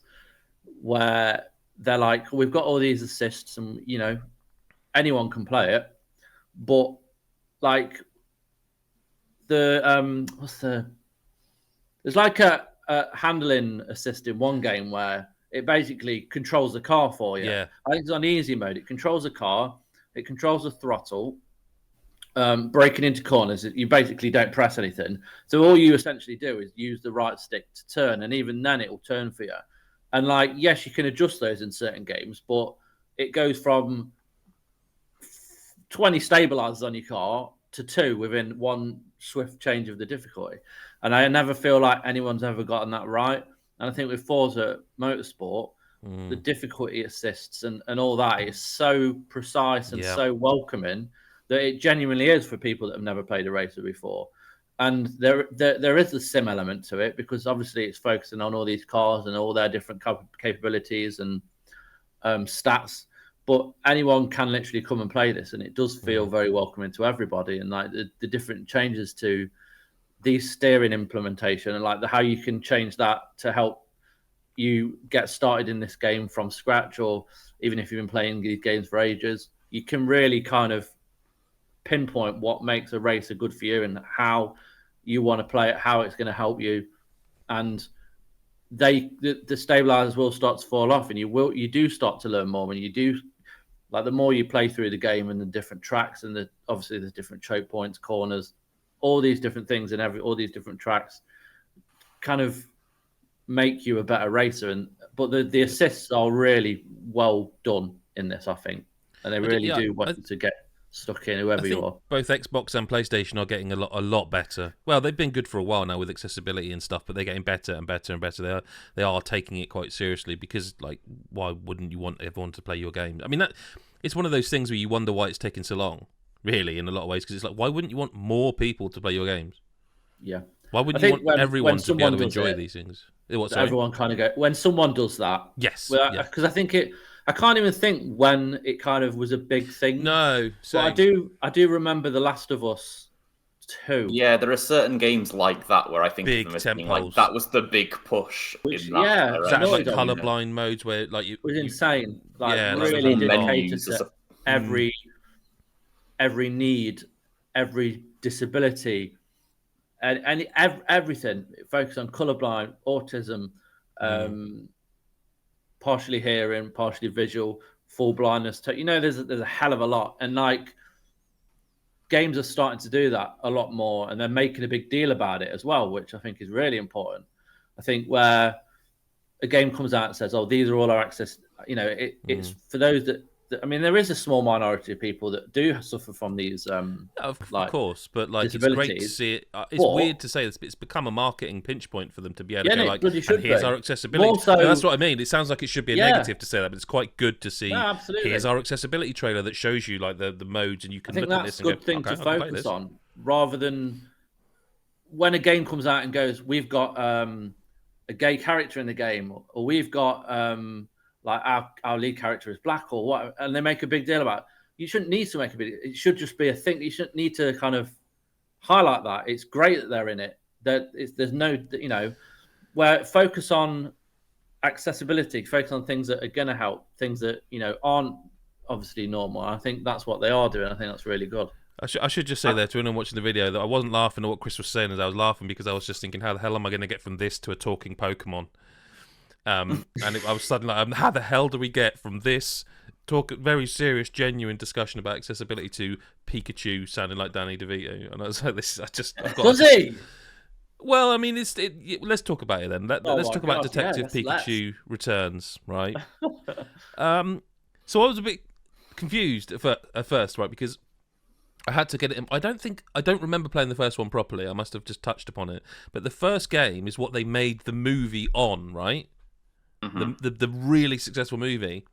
where they're like, we've got all these assists and anyone can play it, but there's a handling assist in one game where it basically controls the car for you. Yeah. I think it's on easy mode. It controls the car, it controls the throttle, braking into corners. You basically don't press anything. So all you essentially do is use the right stick to turn, and even then it will turn for you. And yes, you can adjust those in certain games, but it goes from 20 stabilizers on your car to 2 within one swift change of the difficulty. And I never feel like anyone's ever gotten that right. And I think with Forza Motorsport, the difficulty assists and all that is so precise and so welcoming that it genuinely is for people that have never played a racer before. And there is a sim element to it because obviously it's focusing on all these cars and all their different capabilities and stats. But anyone can literally come and play this, and it does feel very welcoming to everybody. And like the different changes to the steering implementation and like how you can change that to help you get started in this game from scratch, or even if you've been playing these games for ages, you can really kind of pinpoint what makes a racer good for you and how you want to play it, how it's going to help you. And the stabilizers will start to fall off, and you do start to learn more when you do. Like the more you play through the game and the different tracks, and obviously there's different choke points, corners, all these different things, and all these different tracks kind of make you a better racer. But the assists are really well done in this, I think, and they really do want you to get stuck in, whoever you are. Both Xbox and PlayStation are getting a lot better. Well, they've been good for a while now with accessibility and stuff, but they're getting better and better and better. They are taking it quite seriously because, like, why wouldn't you want everyone to play your games? I mean, it's one of those things where you wonder why it's taking so long, really, in a lot of ways, because it's like, why wouldn't you want more people to play your games? Yeah. Why wouldn't you want everyone to be able to enjoy these things? Everyone kind of go when someone does that. Yes. Because I think I can't even think when it kind of was a big thing. No. But I do remember The Last of Us 2. Yeah, there are certain games like that where I think big of them as being tempos. like that was the big push. Which, in that yeah, era. Exactly, like colorblind modes where like it was insane. Like really dedicated to every need, every disability, and everything. Focus on colorblind, autism, partially hearing, partially visual, full blindness. There's a hell of a lot, and like games are starting to do that a lot more, and they're making a big deal about it as well, which I think is really important. I think where a game comes out and says, "Oh, these are all our access," it's for those that. I mean, there is a small minority of people that do suffer from these. Of course, but like it's great to see it. It's weird to say this, but it's become a marketing pinch point for them to be able to go like, and here's our accessibility. That's what I mean. It sounds like it should be a negative to say that, but it's quite good to see. Here's our accessibility trailer that shows you like the modes, and you can look at this and go, I think that's a good thing to focus on, rather than when a game comes out and goes, "We've got a gay character in the game," or "We've got." Like our lead character is black or what, and they make a big deal about it. You shouldn't need to make a big deal. It should just be a thing. You shouldn't need to kind of highlight that. It's great that they're in it. There's no, where focus on accessibility, focus on things that are going to help, things that, aren't obviously normal. I think that's what they are doing. I think that's really good. I should just say there to anyone watching the video that I wasn't laughing at what Chris was saying, as I was laughing because I was just thinking, how the hell am I going to get from this to a talking Pokemon? And I was suddenly like, how the hell do we get from this very serious, genuine discussion about accessibility to Pikachu sounding like Danny DeVito? And I was like, Does he? Well, I mean, let's talk about it then. Let's talk about Detective Pikachu Returns, right? So I was a bit confused at first, right? Because I had to get it. I don't remember playing the first one properly. I must have just touched upon it. But the first game is what they made the movie on, right? Mm-hmm. The really successful movie.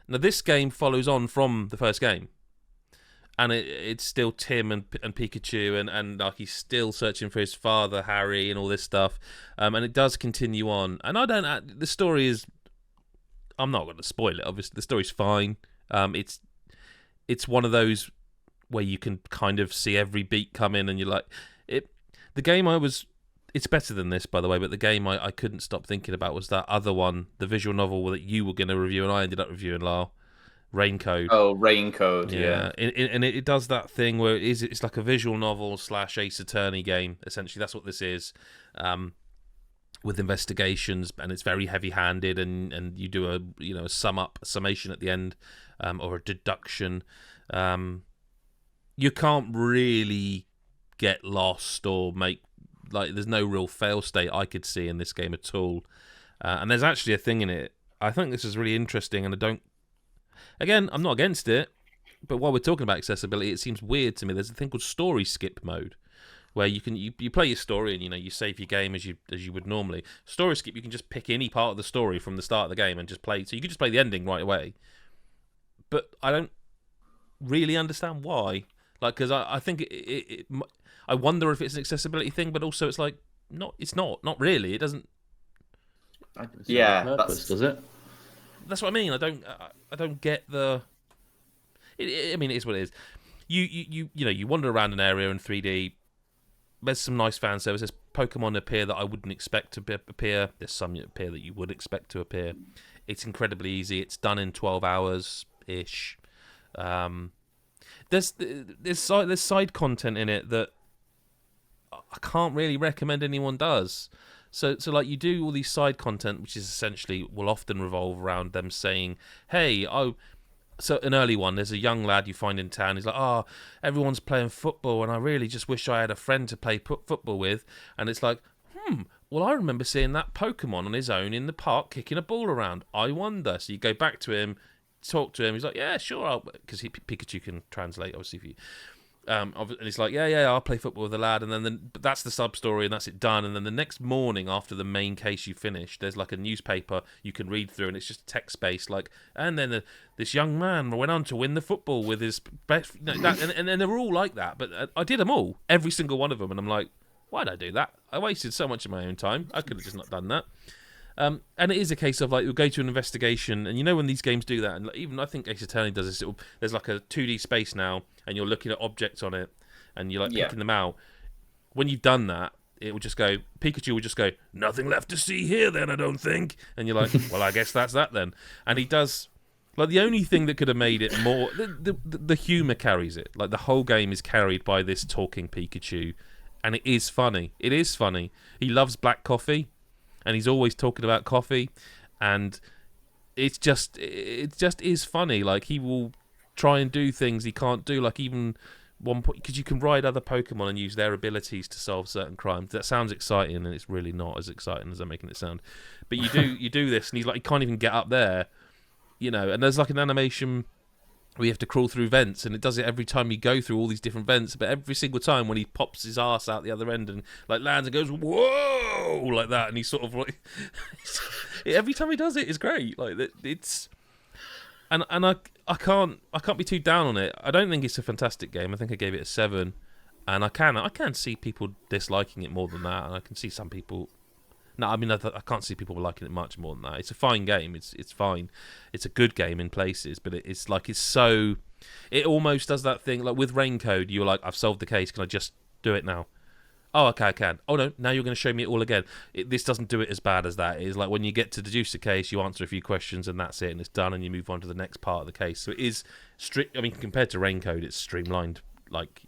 Now this game follows on from the first game, and it's still Tim and Pikachu, and like he's still searching for his father Harry and all this stuff, and it does continue on. And the story is, I'm not going to spoil it. Obviously, the story's fine. It's one of those where you can kind of see every beat come in, and you're like, the game it's better than this, by the way, but the game I couldn't stop thinking about was that other one, the visual novel that you were going to review and I ended up reviewing, Lyle. Raincoat. Oh, Raincoat, yeah. And it does that thing where it's like a visual novel / Ace Attorney game. Essentially, that's what this is, with investigations, and it's very heavy-handed, and you do a summation at the end, or a deduction. You can't really get lost or make, like, there's no real fail state I could see in this game at all. And there's actually a thing in it. I think this is really interesting, and I'm not against it, but while we're talking about accessibility, it seems weird to me. There's a thing called story skip mode, where you play your story and you save your game as you would normally. Story skip, you can just pick any part of the story from the start of the game and just play. So you can just play the ending right away. But I don't really understand why. Like, because I think I wonder if it's an accessibility thing, but also it's like it's not really. It doesn't. Does it? That's what I mean. I don't get the. I mean, it is what it is. You wander around an area in 3D. There's some nice fan service. There's Pokemon appear that I wouldn't expect to appear. There's some appear that you would expect to appear. It's incredibly easy. It's done in 12 hours ish. There's side content in it that I can't really recommend anyone does. So like you do all these side content, which is essentially will often revolve around them saying, "Hey, so an early one, there's a young lad you find in town. He's like, everyone's playing football, and I really just wish I had a friend to play football with." And it's like, well, I remember seeing that Pokemon on his own in the park kicking a ball around. I wonder. So you go back to him, talk to him. He's like, yeah, sure, because Pikachu can translate, obviously, for you. And he's like, yeah, I'll play football with the lad. And then but that's the sub-story, and that's it done. And then the next morning, after the main case you finish, there's like a newspaper you can read through, and it's just text-based, like, and then this young man went on to win the football with his best... and they're all like that. But I did them all, every single one of them, and I'm like, why'd I do that? I wasted so much of my own time. I could have just not done that. And it is a case of, like, you'll go to an investigation, and when these games do that, and even I think Ace Attorney does this, there's like a 2D space now, and you're looking at objects on it, and you're like picking them out. When you've done that, it will just go, Pikachu will just go, nothing left to see here then, I don't think. And you're like, well, I guess that's that then. And he does, like, the only thing that could have made it more, the humour carries it. Like, the whole game is carried by this talking Pikachu, and it is funny. It is funny. He loves black coffee. And he's always talking about coffee, and it just is funny. Like, he will try and do things he can't do. Like, even one point, because you can ride other Pokemon and use their abilities to solve certain crimes. That sounds exciting, and it's really not as exciting as I'm making it sound. But you do this, and he's like, he can't even get up there, And there's like an animation where you have to crawl through vents, and it does it every time you go through all these different vents. But every single time when he pops his ass out the other end and like lands and goes whoa like that, and he's sort of like every time he does it, it's great. Like it's and I can't be too down on it. I don't think it's a fantastic game. I think I gave it a 7, and I can see people disliking it more than that, and I can see some people. No, I mean, I can't see people liking it much more than that. It's a fine game. It's fine. It's a good game in places, but it's like it almost does that thing. Like with Rain Code, you were like, I've solved the case. Can I just do it now? Oh, okay, I can. Oh, no, now you're going to show me it all again. This doesn't do it as bad as that. It's like when you get to deduce the case, you answer a few questions, and that's it, and it's done, and you move on to the next part of the case. So it is strict. I mean, compared to Rain Code, it's streamlined. Like,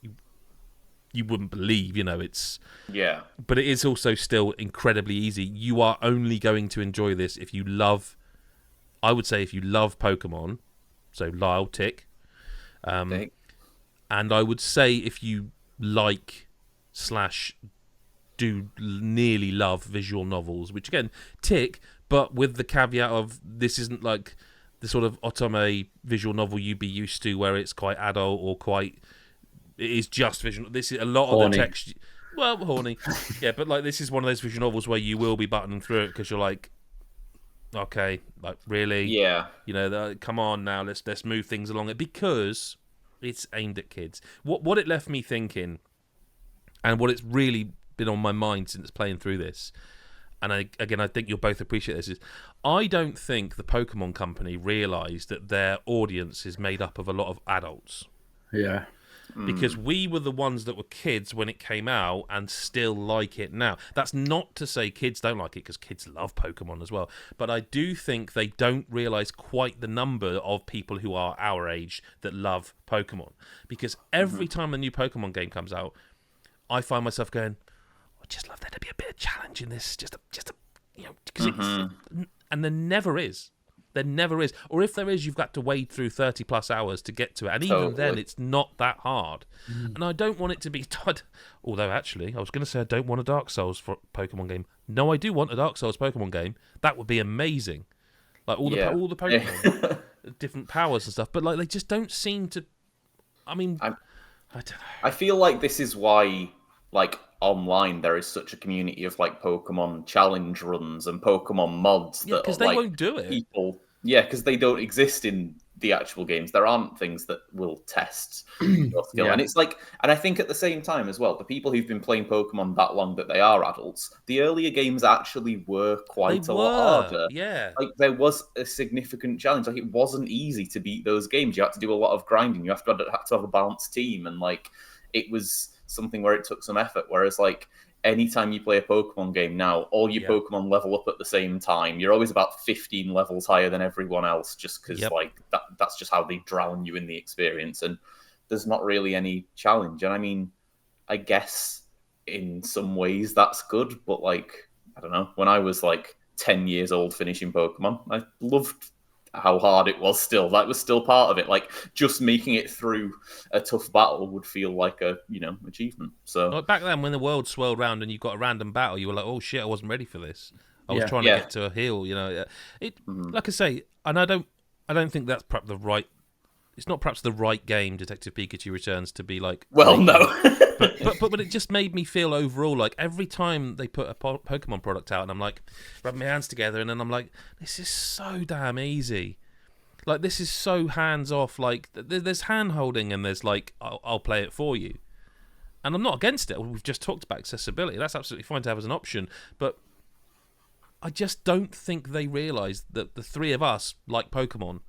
you wouldn't believe, it's... Yeah. But it is also still incredibly easy. You are only going to enjoy this if you love... I would say if you love Pokemon, so Lyle, tick. Tick. And I would say if you like / do nearly love visual novels, which again, tick, but with the caveat of this isn't like the sort of otome visual novel you'd be used to where it's quite adult or quite... It is just visual. This is a lot horny. Of the text. Well, horny, yeah, but like this is one of those visual novels where you will be buttoning through it because you're like, okay, like really, yeah, come on now, let's move things along it because it's aimed at kids. What it left me thinking, and what it's really been on my mind since playing through this, and I think you'll both appreciate this, is I don't think the Pokemon Company realised that their audience is made up of a lot of adults. Yeah. Because we were the ones that were kids when it came out and still like it now. That's not to say kids don't like it, because kids love Pokemon as well. But I do think they don't realise quite the number of people who are our age that love Pokemon. Because every time a new Pokemon game comes out, I find myself going, I'd just love there to be a bit of challenge in this. Just a because and there never is. There never is. Or if there is, you've got to wade through 30 plus hours to get to it. And even then, it's not that hard. And I don't want it to be... Although, actually, I was going to say I don't want a Dark Souls for Pokemon game. No, I do want a Dark Souls Pokemon game. That would be amazing. Like, all the Pokemon, different powers and stuff. But, like, they just don't seem to... I mean, I don't know. I feel like this is why like online there is such a community of like Pokemon challenge runs and Pokemon mods Yeah, that because are, they like, won't do it. people, yeah, because they don't exist in the actual games. There aren't things that will test your skill. Yeah. And it's like, and I think at the same time as well, the people who've been playing Pokemon that long that they are adults, the earlier games actually were They quite a lot were, harder. yeah. Like, there was a significant challenge. Like, it wasn't easy to beat those games. You had to do a lot of grinding. You have to have a balanced team, and like, it was something where it took some effort. Whereas, like, anytime you play a Pokemon game now, all your Pokemon level up at the same time. You're always about 15 levels higher than everyone else, just because like that's just how they drown you in the experience. And there's not really any challenge. And I mean, I guess in some ways that's good, but like, I don't know. When I was like 10 years old finishing Pokemon, I loved how hard it was still. That was still part of it. Like, just making it through a tough battle would feel like a, achievement. So like back then when the world swirled round and you got a random battle, you were like, oh shit, I wasn't ready for this. I was trying to get to a heal, Like I say, and I don't think that's perhaps the right. It's not perhaps the right game, Detective Pikachu Returns, to be like. Well, no. but it just made me feel overall like every time they put a Pokemon product out, and I'm like, rubbing my hands together, and then I'm like, this is so damn easy. Like, this is so hands off. Like, there's hand holding, and there's like, I'll play it for you, and I'm not against it. We've just talked about accessibility. That's absolutely fine to have as an option, but I just don't think they realise that the three of us like Pokemon.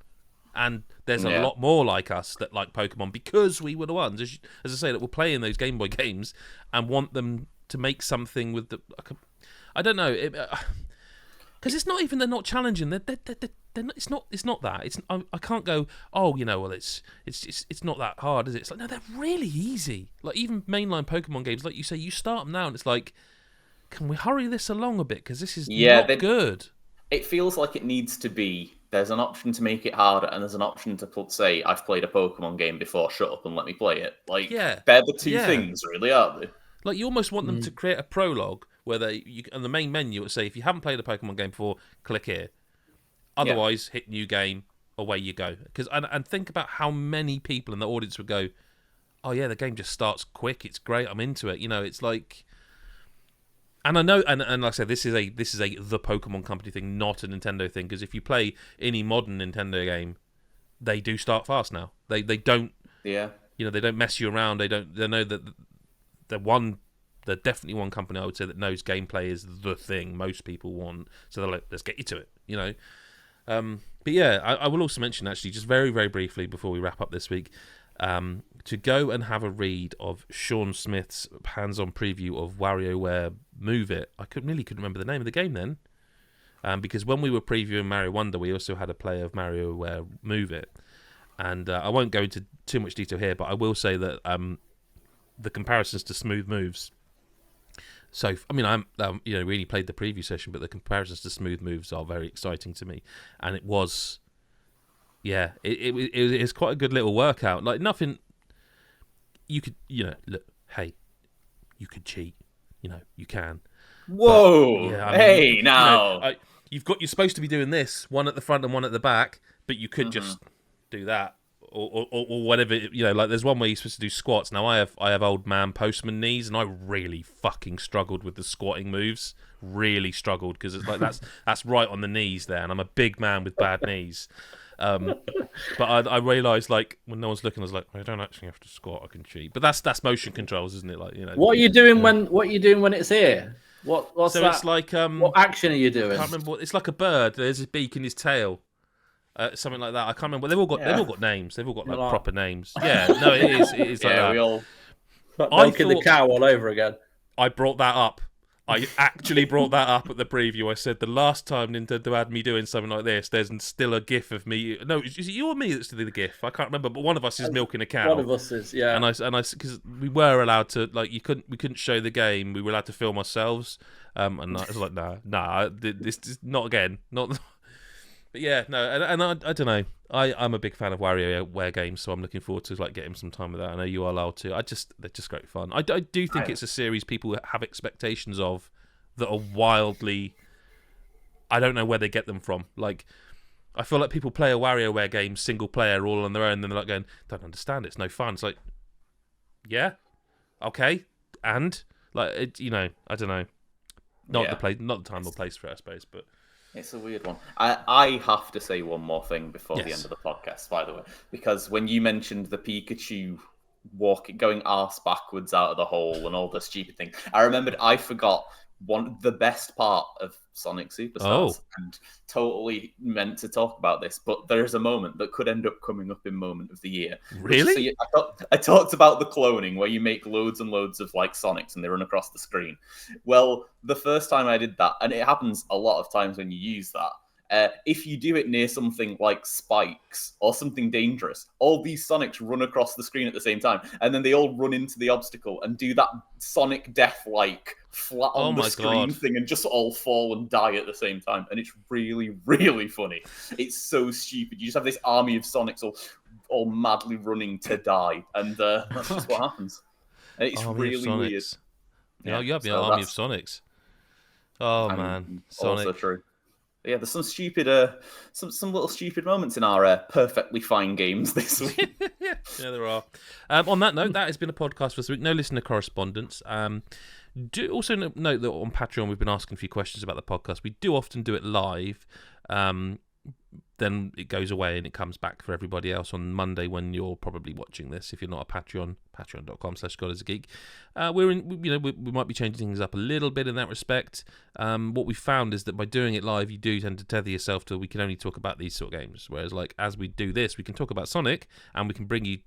And there's a lot more like us that like Pokemon because we were the ones, as I say, that were playing those Game Boy games and want them to make something with the. I don't know, because it's not even they're not challenging. They're not, it's not that. It's I can't go. Oh, well, it's not that hard, is it? It's like, no, they're really easy. Like, even mainline Pokemon games, like you say, you start them now and it's like, can we hurry this along a bit because this is not good. It feels like it needs to be. There's an option to make it harder, and there's an option to say, I've played a Pokemon game before, shut up and let me play it. Like, they're the two things, really, aren't they? Like, you almost want them to create a prologue where on the main menu, it would say, if you haven't played a Pokemon game before, click here. Otherwise, hit new game, away you go. And think about how many people in the audience would go, oh yeah, the game just starts quick, it's great, I'm into it. It's like... And I know, and like I said, this is a the Pokemon Company thing, not a Nintendo thing. Because if you play any modern Nintendo game, they do start fast now. They don't. Yeah. They don't mess you around. They don't. They know that they're definitely one company I would say that knows gameplay is the thing most people want. So they're like, let's get you to it. But yeah, I will also mention actually, just very very briefly before we wrap up this week. To go and have a read of Sean Smith's hands-on preview of WarioWare Move It. I couldn't remember the name of the game then, because when we were previewing Mario Wonder, we also had a play of WarioWare Move It, and I won't go into too much detail here, but I will say that the comparisons to Smooth Moves. So I mean, I'm we only played the preview session, but the comparisons to Smooth Moves are very exciting to me, and it was. Yeah, it was quite a good little workout. Like, nothing. You could, look. Hey, you could cheat. You can. Whoa! But, hey, now you're supposed to be doing this, one at the front and one at the back, but you could just do that or whatever. Like, there's one where you're supposed to do squats. Now I have old man postman knees, and I really fucking struggled with the squatting moves. Really struggled because it's like that's right on the knees there, and I'm a big man with bad knees. But I realised, like, when no one's looking, I was like, I don't actually have to squat. I can cheat, but that's motion controls, isn't it? Like, What are you doing when it's here? What's so that? it's like what action are you doing? I can't remember. It's like a bird. There's a beak in his tail, something like that. I can't remember. They've all got names. They've all got like proper names. Yeah, no, it is like that. We all milking the cow all over again. I brought that up. I actually brought that up at the preview. I said the last time Nintendo had me doing something like this, there's still a GIF of me. No, is it you or me that's doing the GIF? I can't remember, but one of us is milking a cow. One of us is, yeah. And I, because we were allowed to, like, we couldn't show the game. We were allowed to film ourselves. And I was like, nah, this is not again, not. But yeah, no, and I don't know. I'm a big fan of WarioWare games, so I'm looking forward to like getting some time with that. I know you are, Lyle, too. They're just great fun. I do think it's a series people have expectations of that are wildly. I don't know where they get them from. Like, I feel like people play a WarioWare game single player all on their own, and they're like going, "Don't understand. It's no fun." It's like, yeah, okay, and like I don't know, not the time or place for it, I suppose, but. It's a weird one. I have to say one more thing before the Yes. end of the podcast, by the way, because when you mentioned the Pikachu going arse backwards out of the hole and all the stupid thing, I remembered I forgot the best part of Sonic Superstars and totally meant to talk about this, but there's a moment that could end up coming up in Moment of the Year. Really? I talked about the cloning where you make loads and loads of like Sonics and they run across the screen. Well, the first time I did that, and it happens a lot of times when you use that, if you do it near something like spikes or something dangerous, all these Sonics run across the screen at the same time, and then they all run into the obstacle and do that Sonic death like flat on the screen thing and just all fall and die at the same time. And it's really, really funny. It's so stupid. You just have this army of Sonics all madly running to die, and that's just what happens. And it's really weird. Yeah, you have your army of Sonics. Oh man, Sonic. Also true. Yeah, there's some stupid, some little stupid moments in our perfectly fine games this week. Yeah, there are. On that note, that has been a podcast for this week. No listener correspondence. Do also note that on Patreon we've been asking a few questions about the podcast. We do often do it live. Then it goes away and it comes back for everybody else on Monday when you're probably watching this. If you're not a Patreon, patreon.com/GodIsAGeek. We might be changing things up a little bit in that respect. What we found is that by doing it live, you do tend to tether yourself to we can only talk about these sort of games. Whereas like as we do this, we can talk about Sonic and we can bring you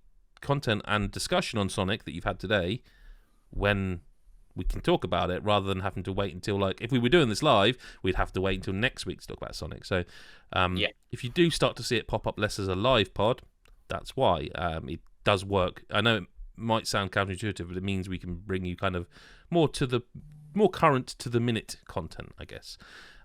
content and discussion on Sonic that you've had today when we can talk about it rather than having to wait until like if we were doing this live, we'd have to wait until next week to talk about Sonic. So if you do start to see it pop up less as a live pod, that's why. It does work. I know it might sound counterintuitive, but it means we can bring you kind of more current to the minute content, I guess.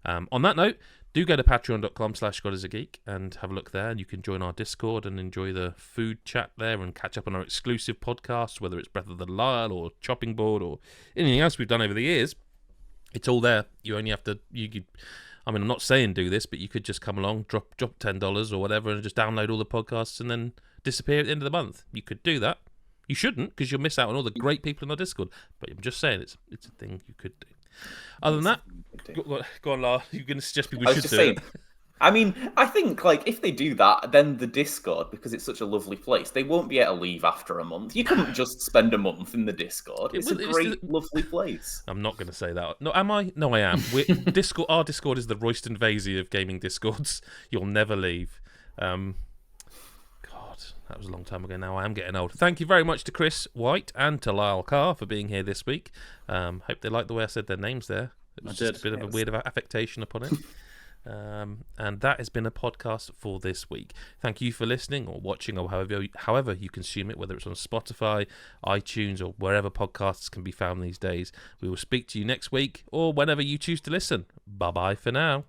On that note, do go to patreon.com/GodIsAGeek and have a look there, and you can join our Discord and enjoy the food chat there and catch up on our exclusive podcasts, whether it's Breath of the Lyle or Chopping Board or anything else we've done over the years. It's all there. You only have to. I'm not saying do this, but you could just come along, drop $10 or whatever, and just download all the podcasts and then disappear at the end of the month. You could do that. You shouldn't, because you'll miss out on all the great people in our Discord. But I'm just saying it's a thing you could do. Other than that, go on, Lyle. You're going to suggest people should do it. I mean, I think like if they do that, then the Discord, because it's such a lovely place, they won't be able to leave after a month. You couldn't just spend a month in the Discord. It's a great, lovely place. I'm not going to say that. No, am I? No, I am. Our Discord is the Royston Vasey of gaming Discords. You'll never leave. That was a long time ago now. I am getting old. Thank you very much to Chris White and to Lyle Carr for being here this week. Hope they liked the way I said their names there. It was just a bit of a weird affectation upon it. And that has been a podcast for this week. Thank you for listening or watching or however you consume it, whether it's on Spotify, iTunes, or wherever podcasts can be found these days. We will speak to you next week or whenever you choose to listen. Bye-bye for now.